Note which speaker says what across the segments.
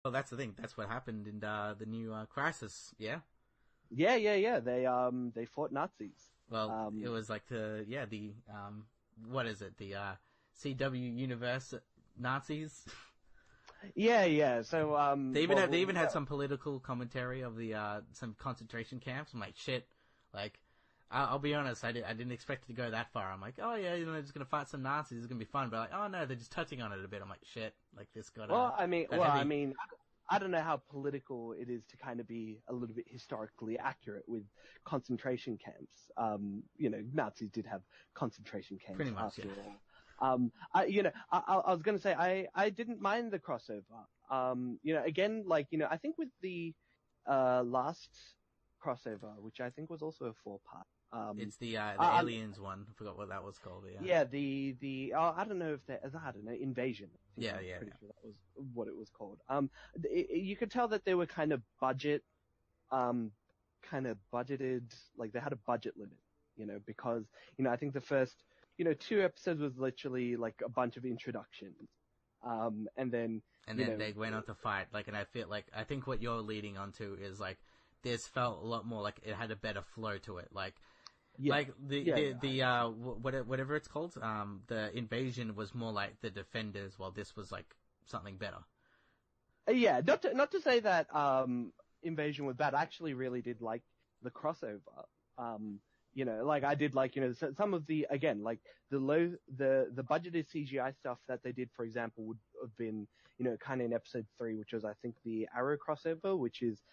Speaker 1: Well, that's the thing. That's what happened in the new Crisis. Yeah.
Speaker 2: Yeah. They fought Nazis.
Speaker 1: Well, it was like what is it? The CW universe Nazis.
Speaker 2: Yeah. So
Speaker 1: they even had some political commentary of the some concentration camps. I'm like, shit. Like, I'll be honest, I didn't expect it to go that far. I'm like, oh yeah, they're just gonna fight some Nazis. It's gonna be fun. But like, oh no, they're just touching on it a bit. I'm like, shit. Like this got.
Speaker 2: I mean, I don't know how political it is to kind of be a little bit historically accurate with concentration camps. Nazis did have concentration camps.
Speaker 1: Pretty much,
Speaker 2: after all. I was gonna say I didn't mind the crossover. Again, I think with the last crossover, which I think was also a 4-part.
Speaker 1: It's the aliens one. I forgot what that was called.
Speaker 2: Yeah, I don't know Invasion.
Speaker 1: Yeah.
Speaker 2: Pretty sure that was what it was called. You could tell that they were kind of budgeted, like they had a budget limit, because, I think the first, 2 episodes was literally like a bunch of introductions. And then
Speaker 1: they went on to fight, and I think what you're leading onto is like, this felt a lot more like it had a better flow to it, whatever it's called, the Invasion was more like the Defenders, while this was like something better.
Speaker 2: Yeah, not to say that Invasion was bad. I actually really did like the crossover. I did like, some of the, again, like the budgeted CGI stuff that they did, for example, would have been, kind of in episode 3, which was, I think, the Arrow crossover, which is,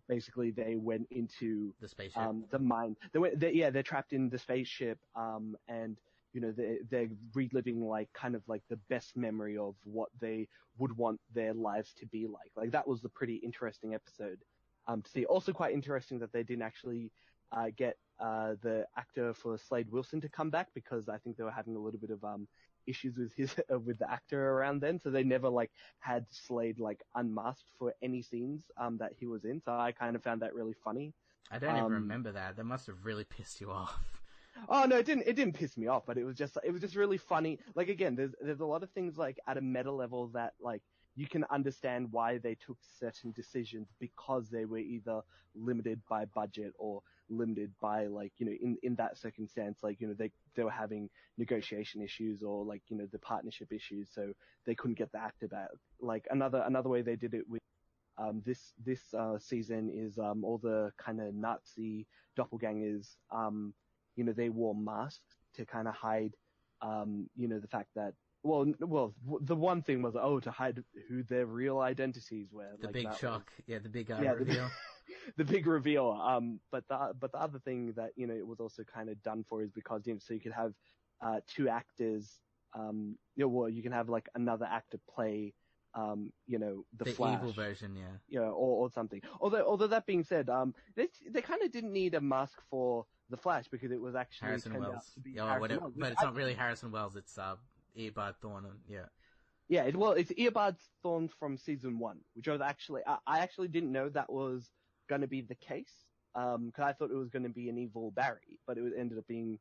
Speaker 2: basically they went into
Speaker 1: the spaceship,
Speaker 2: the mine. They're trapped in the spaceship, and they're reliving kind of the best memory of what they would want their lives to be like. Like that was a pretty interesting episode to see. Also quite interesting that they didn't actually get the actor for Slade Wilson to come back, because I think they were having a little bit of issues with with the actor around then, so they never had Slade unmasked for any scenes that he was in. So I kind of found that really funny.
Speaker 1: I don't even remember that. That must have really pissed you off.
Speaker 2: Oh no, it didn't piss me off, but it was just really funny. Like again, there's a lot of things at a meta level that you can understand why they took certain decisions, because they were either limited by budget or limited by in that circumstance, they were having negotiation issues or the partnership issues, so they couldn't get the actor back. Another way they did it with this season is all the kind of Nazi doppelgangers, they wore masks to kind of hide the fact that Well, the one thing was, to hide who their real identities were.
Speaker 1: The big shock. The big reveal.
Speaker 2: The big reveal. But the other thing that, it was also kind of done for is because, so you could have, 2 actors, you can have another actor play, the Flash.
Speaker 1: Evil version, yeah.
Speaker 2: Or something. Although that being said, they kind of didn't need a mask for the Flash, because it was actually
Speaker 1: Harrison Wells.
Speaker 2: Wells.
Speaker 1: But it's not really Harrison Wells, it's, Eobard Thawne, yeah.
Speaker 2: Yeah, it's Eobard Thawne from season 1, which I actually didn't know that was going to be the case, because I thought it was going to be an evil Barry, but it ended up being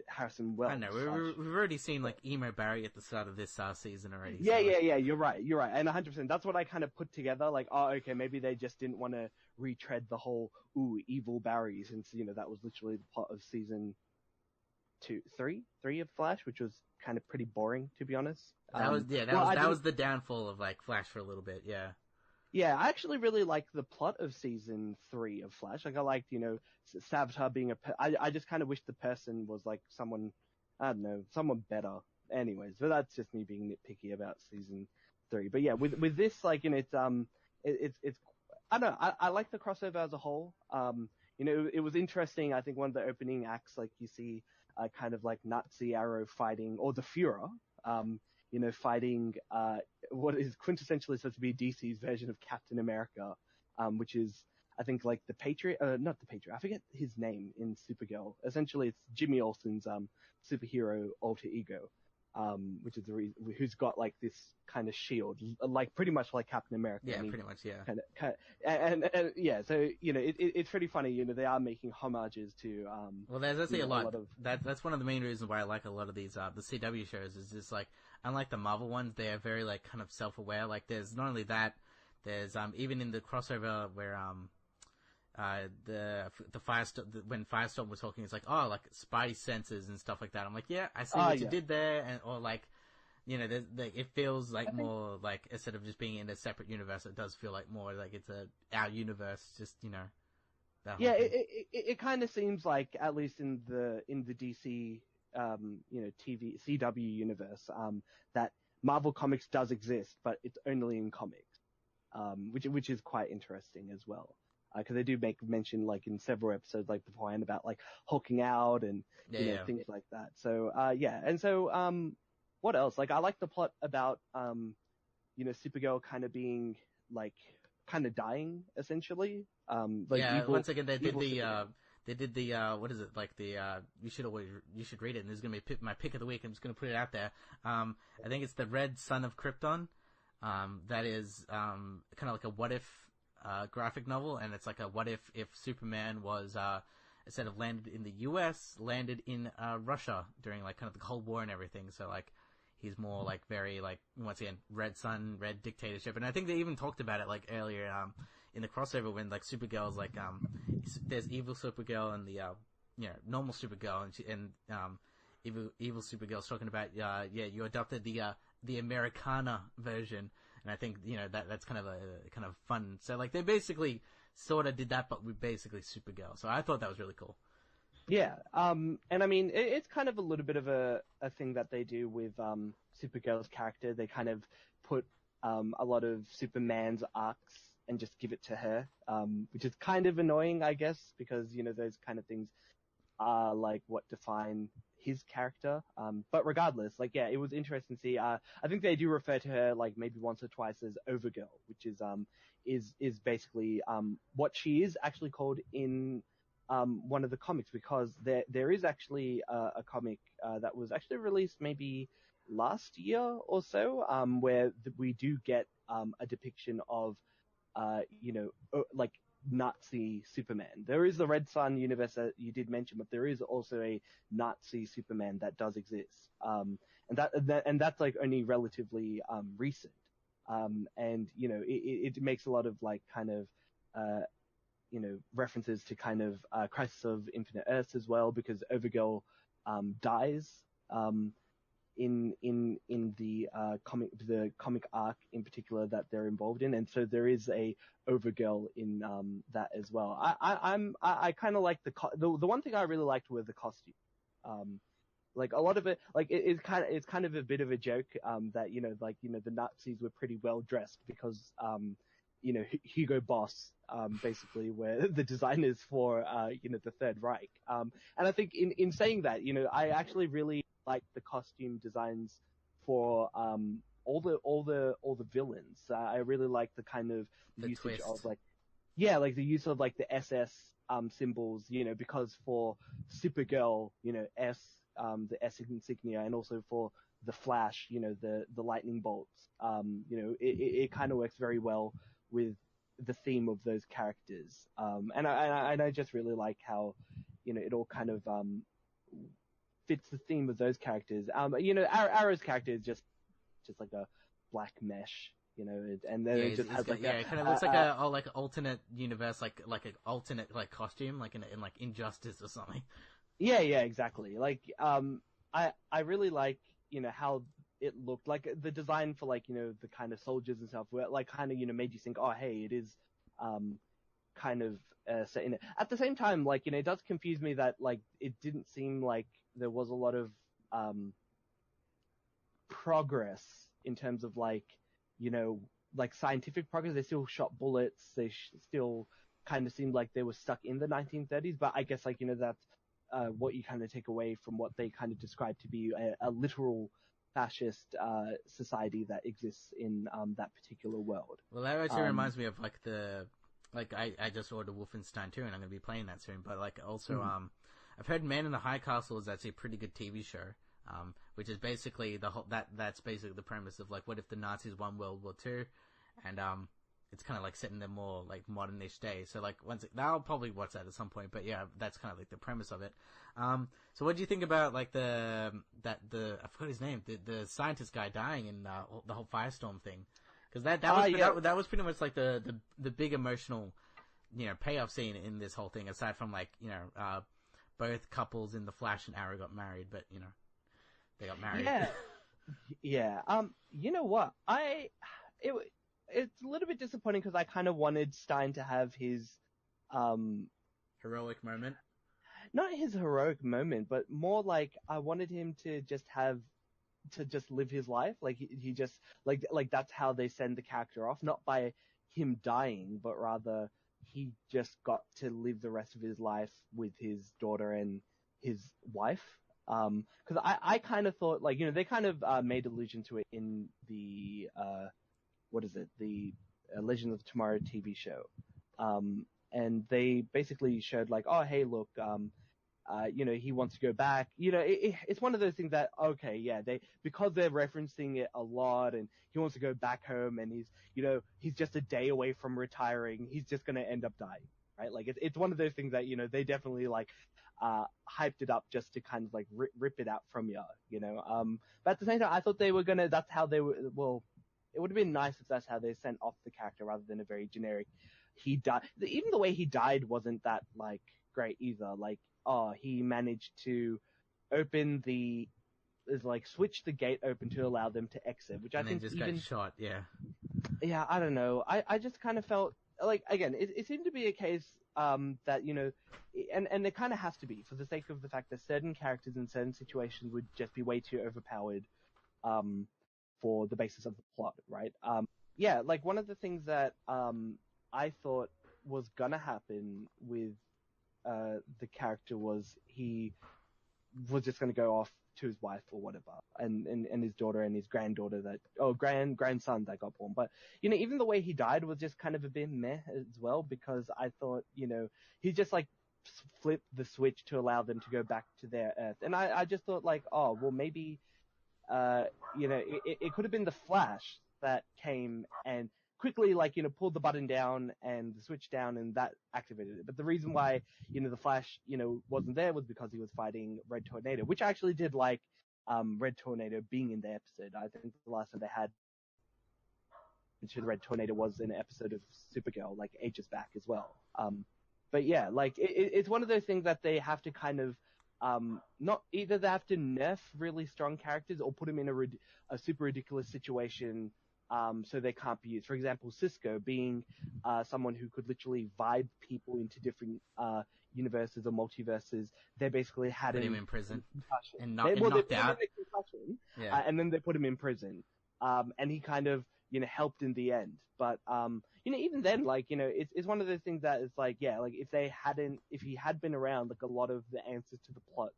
Speaker 2: Harrison Wells.
Speaker 1: I know, we've already seen emo Barry at the start of this season already.
Speaker 2: Yeah, you're right, and 100%. That's what I kind of put together, okay, maybe they just didn't want to retread the whole, evil Barry, since, that was literally the plot of season 3 of Flash, which was kind of pretty boring, to be honest.
Speaker 1: That was the downfall of Flash for a little bit, yeah.
Speaker 2: Yeah, I actually really liked the plot of season 3 of Flash. I liked, Savitar being I just kind of wish the person was someone, I don't know, someone better. Anyways, but that's just me being nitpicky about season 3. But yeah, with this, it's I don't know, I like the crossover as a whole. It was interesting. I think one of the opening acts, you see, kind of Nazi Arrow fighting, or the Führer, fighting, what is quintessentially supposed to be DC's version of Captain America, which is, I think, the Patriot, not the Patriot, I forget his name in Supergirl. Essentially, it's Jimmy Olsen's, superhero alter ego. which is the reason, who's got like this kind of shield, like pretty much like Captain America.
Speaker 1: Yeah, pretty much, yeah.
Speaker 2: And yeah, so it's pretty funny. They are making homages to.
Speaker 1: Well, there's actually a lot
Speaker 2: of
Speaker 1: that's one of the main reasons why I like a lot of these the CW shows is just like unlike the Marvel ones, they are very like kind of self-aware. Like there's not only that, there's even in the crossover where the Firestorm, when Firestorm was talking, it's like, oh, like Spidey senses and stuff like that. I'm like, yeah, I see what you did there, and or like, it feels like more like instead of just being in a separate universe, it does feel like more like it's our universe, just that whole thing.
Speaker 2: It kind of seems like at least in the DC TV CW universe that Marvel Comics does exist, but it's only in comics, which is quite interesting as well. Because they do make mention, like in several episodes, like beforehand, about like hulking out and things like that. So and so what else? Like I like the plot about Supergirl kind of being like kind of dying essentially.
Speaker 1: Once again they did the what is it, like the you should read it, and there's gonna be my pick of the week. I'm just gonna put it out there. I think it's the Red Son of Krypton. That is kind of like a what if graphic novel, and it's like a what if Superman was instead of landed in the US, landed in Russia during like kind of the Cold War and everything. So like he's more like very like once again red sun, red dictatorship, and I think they even talked about it like earlier in the crossover when like Supergirl's like there's evil Supergirl and the normal Supergirl, and evil Supergirl's talking about you adopted the Americana version. And I think, that's kind of fun. So, like, they basically sort of did that, but with basically Supergirl. So I thought that was really cool.
Speaker 2: Yeah. And I mean, it's kind of a little bit of a thing that they do with Supergirl's character. They kind of put a lot of Superman's arcs and just give it to her, which is kind of annoying, I guess, because, those kind of things are like what define his character. But regardless, like, yeah, it was interesting to see. I think they do refer to her like maybe once or twice as Overgirl, which is basically what she is actually called in one of the comics, because there is actually a comic that was actually released maybe last year or so, where we do get a depiction of like Nazi Superman. There is the Red Sun universe that you did mention, but there is also a Nazi Superman that does exist, and that's like only relatively recent, and it makes a lot of like kind of references to kind of Crisis of Infinite Earths as well, because Overgirl dies in the comic arc in particular that they're involved in, and so there is a Overgirl in that as well. I kind of like the one thing I really liked was the costume. Like a lot of it, like it's kind of a bit of a joke that the Nazis were pretty well dressed because Hugo Boss basically were the designers for the Third Reich. And I think in saying that, I actually really like the costume designs for all the villains. I really like the kind of
Speaker 1: the
Speaker 2: usage
Speaker 1: twist.
Speaker 2: of like the use of like the SS symbols, because for Supergirl, S, the S insignia, and also for the Flash, the lightning bolts. It kind of works very well with the theme of those characters. And I just really like how it all kind of fits the theme of those characters. Arrow's character is just like a black mesh, and then it just has like
Speaker 1: it kind of looks like an alternate universe, like an alternate like costume, like in like Injustice or something.
Speaker 2: Yeah, exactly. Like, I really like, how it looked, like the design for like, the kind of soldiers and stuff, where like kind of, made you think, oh, hey, it is, kind of, set in it. At the same time, like, it does confuse me that like, it didn't seem like there was a lot of, progress in terms of like, like scientific progress. They still shot bullets. They still kind of seemed like they were stuck in the 1930s, but I guess like, that's, what you kind of take away from what they kind of describe to be a literal fascist society that exists in that particular world.
Speaker 1: Well, that actually reminds me of like I just ordered Wolfenstein 2, and I'm going to be playing that soon. But like also, I've heard Man in the High Castle is actually a pretty good TV show. which is basically that's basically the premise of like, what if the Nazis won World War II, and it's kind of like set in the more like modern-ish day. So like I'll probably watch that at some point, but yeah, that's kind of like the premise of it. So what do you think about like I forgot his name, the scientist guy dying in the whole firestorm thing? Because that was pretty much like the big emotional, payoff scene in this whole thing, aside from like, both couples in The Flash and Arrow got married, but they got married.
Speaker 2: Yeah. Yeah. You know what? It's a little bit disappointing because I kind of wanted Stein to have his,
Speaker 1: heroic moment.
Speaker 2: Not his heroic moment, but more like I wanted him to just live his life. Like he just like that's how they send the character off, not by him dying, but rather he just got to live the rest of his life with his daughter and his wife. Because I kind of thought, like, they kind of made allusion to it in the what is it, the Legends of Tomorrow TV show, and they basically showed like, oh hey, look, he wants to go back. It's one of those things that, okay, yeah, because they're referencing it a lot, and he wants to go back home, and he's just a day away from retiring. He's just going to end up dying, right? Like, it's one of those things that, they definitely like, hyped it up just to kind of like rip it out from you, but at the same time, I thought that's how they were, well, it would have been nice if that's how they sent off the character rather than a very generic, he died. Even the way he died wasn't that like great either. Like, he managed to switch the gate open to allow them to exit, which I think
Speaker 1: just got shot. Yeah.
Speaker 2: Yeah, I don't know. I just kind of felt like, again, it seemed to be a case that and it kind of has to be for the sake of the fact that certain characters in certain situations would just be way too overpowered for the basis of the plot, right? Yeah, like one of the things that I thought was gonna happen with the character was he was just going to go off to his wife or whatever, and his daughter and his granddaughter grandson that got born. But, even the way he died was just kind of a bit meh as well, because I thought, he just like flipped the switch to allow them to go back to their Earth. And I just thought like, oh, well maybe, it could have been the Flash that came and quickly, like, pulled the button down and the switch down, and that activated it. But the reason why, the Flash, wasn't there was because he was fighting Red Tornado, which I actually did like, Red Tornado being in the episode. I think the last time they had Red Tornado was in an episode of Supergirl, like, ages back as well. But yeah, like, it's one of those things that they have to kind of, not either they have to nerf really strong characters or put them in a super ridiculous situation, so they can't be used. For example, Cisco being someone who could literally vibe people into different universes or multiverses. They basically had
Speaker 1: him in prison and
Speaker 2: knocked
Speaker 1: out.
Speaker 2: Yeah. And then they put him in prison. And he kind of helped in the end. But even then, like, it's one of those things that is like, yeah, like if he had been around, like a lot of the answers to the plot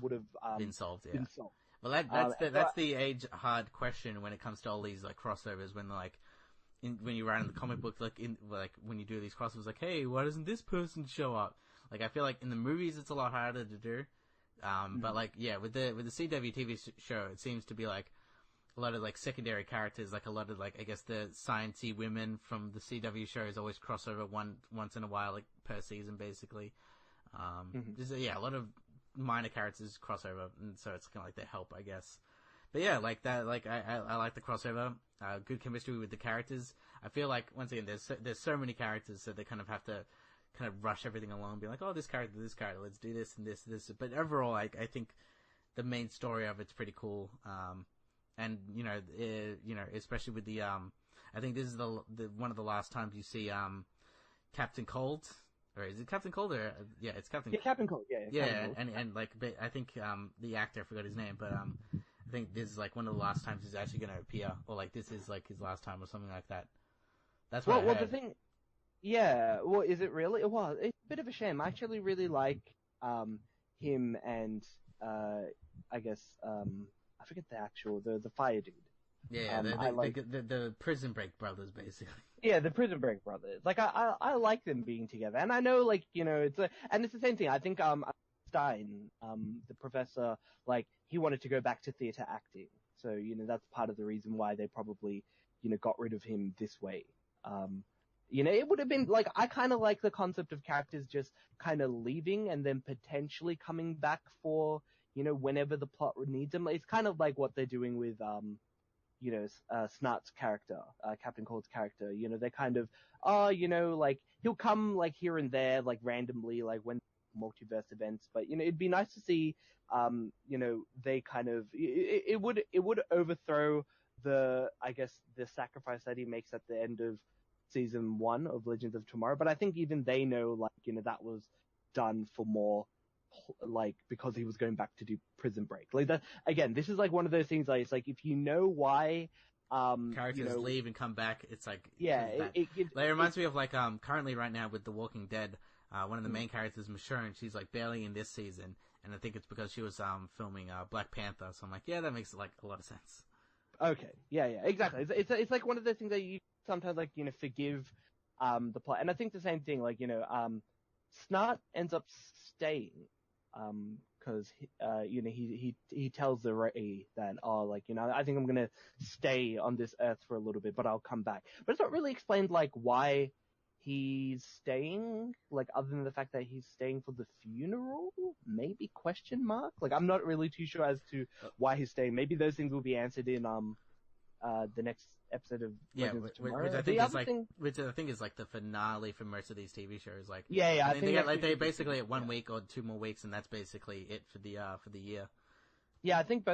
Speaker 2: would have
Speaker 1: been solved. Yeah.
Speaker 2: Been solved.
Speaker 1: Well, that's the age-hard question when it comes to all these like crossovers. When when you write in the comic book, when you do these crossovers, like, hey, why doesn't this person show up? Like, I feel like in the movies it's a lot harder to do. But like, yeah, with the CW TV show, it seems to be like a lot of like secondary characters, like a lot of like, I guess the sciencey women from the CW shows always cross over once in a while, like per season, basically. A lot of minor characters crossover, and so it's kind of like they help, I guess. But yeah, like that, like I like the crossover. Good chemistry with the characters. I feel like once again, there's so many characters, so they kind of have to kind of rush everything along, and be like, oh, this character, let's do this and this. But overall, I think the main story of it's pretty cool. And especially with the I think this is the one of the last times you see Captain Cold. Or is it Captain Cold? Or yeah, it's Captain.
Speaker 2: Yeah, Captain Cold. Yeah.
Speaker 1: Cold. And like, I think the actor, I forgot his name, but I think this is like one of the last times he's actually going to appear, or like this is like his last time, or something like that. That's what I heard.
Speaker 2: The thing. Yeah. Well, is it really? Well, it's a bit of a shame. I actually really like him and I guess I forget the fire dude.
Speaker 1: Yeah, the Prison Break brothers, basically.
Speaker 2: Yeah, the Prison Break brothers. Like, I like them being together, and I know, like, it's and it's the same thing. I think Stein, the professor, like, he wanted to go back to theater acting. So, that's part of the reason why they probably, got rid of him this way. It would have been, like, I kind of like the concept of characters just kind of leaving and then potentially coming back for, whenever the plot needs them. It's kind of like what they're doing with, Snart's character, Captain Cold's character. They kind of, like, he'll come, like, here and there, like, randomly, like, when multiverse events, but, it'd be nice to see, they kind of, it would overthrow I guess, the sacrifice that he makes at the end of season 1 of Legends of Tomorrow, but I think even they know, like, that was done for more, like, because he was going back to do Prison Break. Like, that, again, this is like one of those things, like, it's like, if you know why,
Speaker 1: characters leave and come back, it's like,
Speaker 2: yeah,
Speaker 1: it reminds me of, like, currently right now with The Walking Dead, one of the main characters, Michonne, she's, like, barely in this season, and I think it's because she was, filming, Black Panther, so I'm like, yeah, that makes, like, a lot of sense.
Speaker 2: Okay, yeah, exactly. It's like one of those things that you sometimes, like, forgive, the plot, and I think the same thing, like, Snart ends up staying, because he tells the Ray that, I think I'm gonna stay on this Earth for a little bit, but I'll come back. But it's not really explained, like, why he's staying, like, other than the fact that he's staying for the funeral, maybe, question mark? Like, I'm not really too sure as to why he's staying. Maybe those things will be answered in, the next episode of Legends of Tomorrow.
Speaker 1: Which I think is like, which I think is like the finale for most of these TV shows. Like,
Speaker 2: yeah,
Speaker 1: I think they get, like, they basically get 1 week or 2 more weeks, and that's basically it for the year.
Speaker 2: Yeah, I think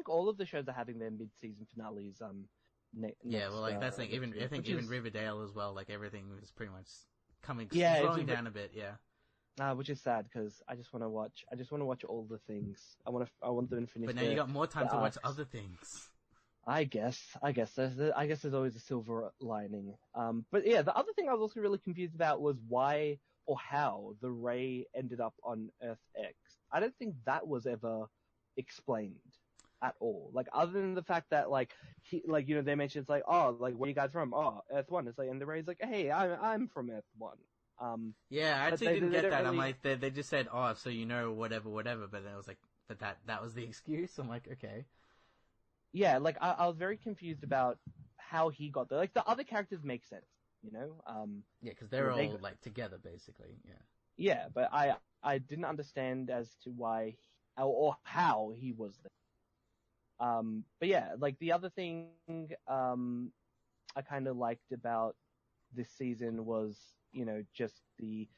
Speaker 2: all of the shows are having their mid-season finales.
Speaker 1: Yeah, well, like, that's the thing. Even Riverdale as well. Like, everything is pretty much slowing down a bit. Yeah.
Speaker 2: Which is sad, because I just want to watch all the things. I want them to finish.
Speaker 1: But now you got more time to watch other things.
Speaker 2: I guess there's always a silver lining. But yeah, the other thing I was also really confused about was why or how the Ray ended up on Earth X. I don't think that was ever explained at all. Like, other than the fact that, like, they mentioned, it's like, oh, like, where you guys from? Oh, Earth 1. It's like, and the Ray's like, hey, I'm from Earth 1.
Speaker 1: Yeah, I actually didn't get that. Really... I'm like, they just said, oh, so whatever, but then I was like, but that was the excuse? I'm like, okay.
Speaker 2: Yeah, like, I was very confused about how he got there. Like, the other characters make sense, Yeah,
Speaker 1: because they're all, like, together, basically, yeah.
Speaker 2: Yeah, but I didn't understand as to why, or how he was there. But yeah, like, the other thing, I kind of liked about this season was, just the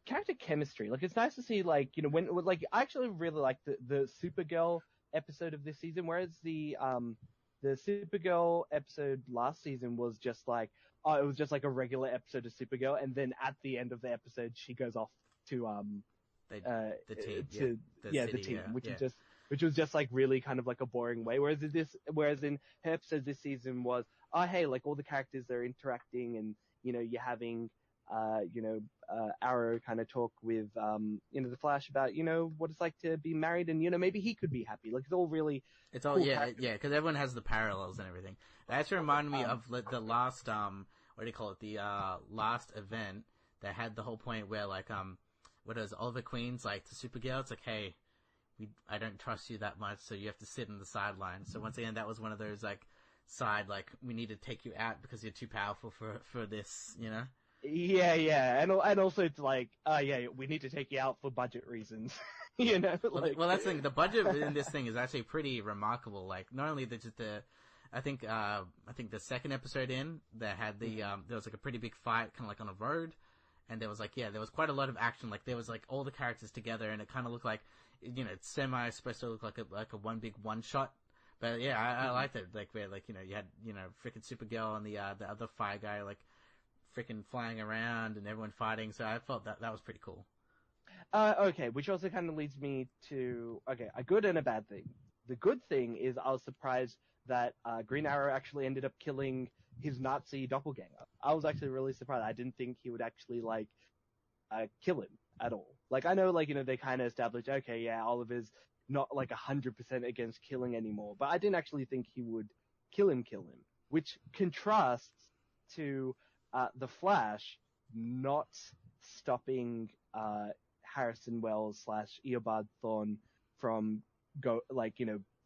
Speaker 2: character chemistry. Like, it's nice to see, like, when, like, I actually really liked the Supergirl episode of this season, whereas the Supergirl episode last season was just like, it was just like a regular episode of Supergirl, and then at the end of the episode, she goes off to,
Speaker 1: the team,
Speaker 2: the team, which was just like really kind of like a boring way. Whereas in her episode this season was, oh, hey, like, all the characters are interacting, and, you're having, Arrow kind of talk with, the Flash about, what it's like to be married, and, maybe he could be happy. Like, it's all, cool,
Speaker 1: because everyone has the parallels and everything. That actually reminded me of the last, what do you call it, the, last event that had the whole point where, like, what is Oliver Queen's like to Supergirl? It's like, hey, I don't trust you that much, so you have to sit in the sidelines. So once again, that was one of those, like, like, we need to take you out because you're too powerful for this,
Speaker 2: Yeah, and also it's like, we need to take you out for budget reasons,
Speaker 1: Like... Well, that's the thing. The budget in this thing is actually pretty remarkable. Like, not only I think the second episode in, that had there was like a pretty big fight, kind of like on a road, and there was like, there was quite a lot of action. Like, there was like all the characters together, and it kind of looked like, it's semi supposed to look like a one big one shot. But yeah, I liked it. Like, where, like, you had, freaking Supergirl and the other fire guy, like, freaking flying around and everyone fighting. So I felt that was pretty cool.
Speaker 2: Okay, which also kind of leads me to, a good and a bad thing. The good thing is I was surprised that Green Arrow actually ended up killing his Nazi doppelganger. I was actually really surprised. I didn't think he would actually, like, kill him at all. Like, I know, like, they kind of established, okay, yeah, Oliver's not, like, 100% against killing anymore, but I didn't actually think he would kill him, which contrasts to the Flash not stopping Harrison Wells / Eobard Thawne from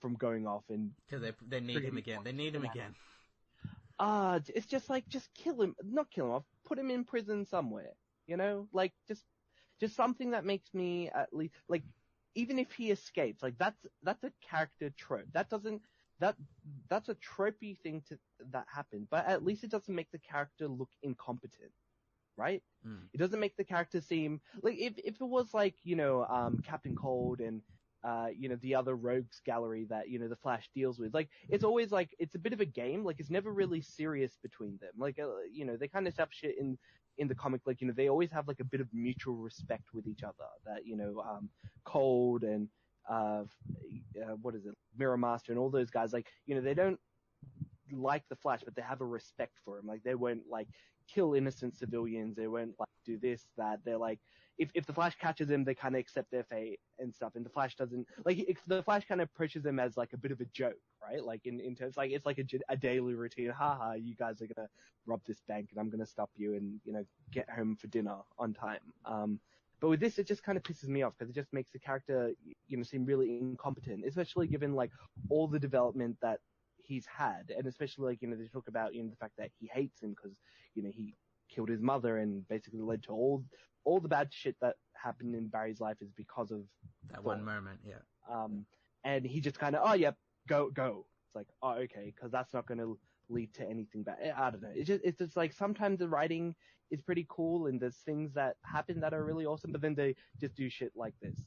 Speaker 2: from going off and
Speaker 1: Because they need him again. They need him again.
Speaker 2: It's just like, just kill him, not kill him off, put him in prison somewhere, like just something that makes me at least, like, even if he escapes, like that's a character trope. That's a tropey thing that happened, but at least it doesn't make the character look incompetent, right? It doesn't make the character seem like, if it was like, Captain Cold and the other rogues gallery that, the Flash deals with. Like, it's always like, it's a bit of a game. Like, it's never really serious between them. Like, they kind of establish it in the comic. Like, they always have like a bit of mutual respect with each other. That, Cold and, what is it? Mirror Master and all those guys, like, they don't like the Flash, but they have a respect for him. Like, they won't like kill innocent civilians. They won't like do this, that. They're like, if the Flash catches him, they kind of accept their fate and stuff. And the Flash doesn't, like, the Flash kind of approaches them as like a bit of a joke, right? Like in terms, like, it's like a daily routine. Haha, you guys are gonna rob this bank and I'm gonna stop you and, get home for dinner on time. But with this, it just kind of pisses me off because it just makes the character, seem really incompetent, especially given like all the development that he's had. And especially like, they talk about, the fact that he hates him because, he killed his mother and basically led to all the bad shit that happened in Barry's life is because of
Speaker 1: that one moment, yeah.
Speaker 2: And he just kind of, oh, yep, go. It's like, oh, okay, because that's not going to lead to anything bad. I don't know. It's just like, sometimes the writing is pretty cool and there's things that happen that are really awesome, but then they just do shit like this.